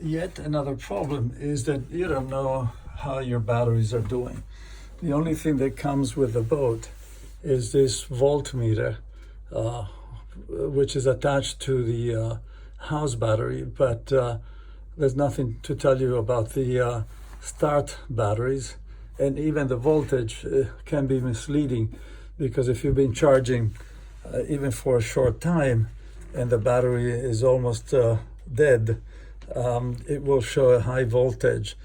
yet another problem is that you don't know how your batteries are doing. The only thing that comes with the boat is this voltmeter, which is attached to the house battery, but there's nothing to tell you about the start batteries, and even the voltage can be misleading, because if you've been charging even for a short time and the battery is almost dead, it will show a high voltage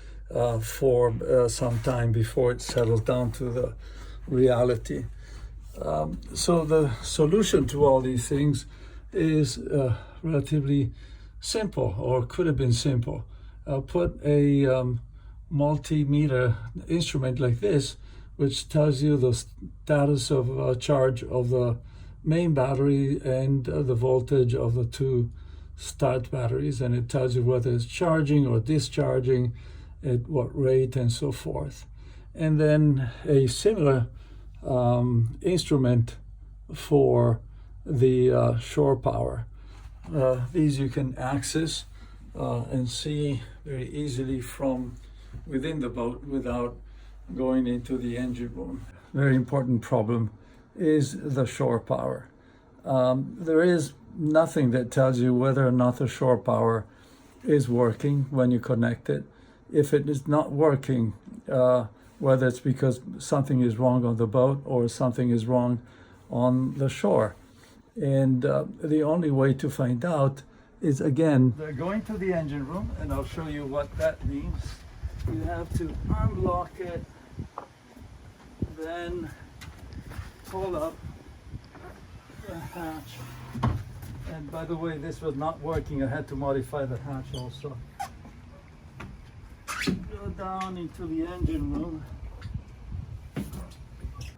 for some time before it settles down to the reality. So the solution to all these things is relatively simple, or could have been simple. Put a multimeter instrument like this, which tells you the status of charge of the main battery and the voltage of the two start batteries, and it tells you whether it's charging or discharging, at what rate, and so forth. And then a similar instrument for the shore power. These you can access and see very easily from within the boat without going into the engine room. Very important problem is the shore power. There is nothing that tells you whether or not the shore power is working when you connect it. If it is not working, whether it's because something is wrong on the boat or something is wrong on the shore. And the only way to find out is, again, they're going to the engine room, and I'll show you what that means. You have to unlock it, then pull up the hatch. And by the way, this was not working. I had to modify the hatch also. Go down into the engine room.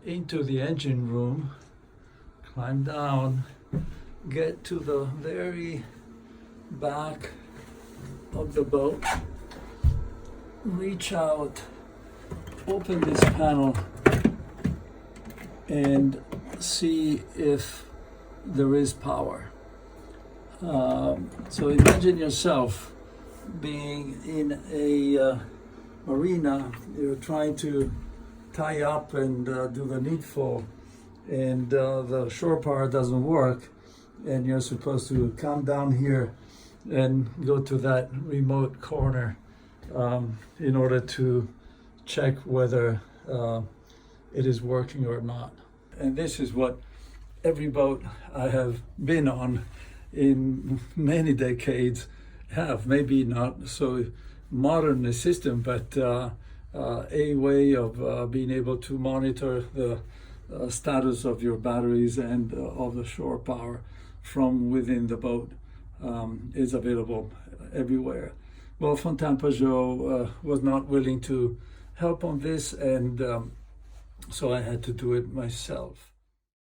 Into the engine room, climb down, get to the very back of the boat, reach out, open this panel, and see if there is power. So imagine yourself being in a marina. You're trying to tie up and do the needful, and the shore power doesn't work, and you're supposed to come down here and go to that remote corner in order to check whether it is working or not. And this is what every boat I have been on in many decades have. Maybe not so modern a system, but a way of being able to monitor the status of your batteries and of the shore power from within the boat is available everywhere. Well, Fountaine Pajot was not willing to help on this, and so I had to do it myself.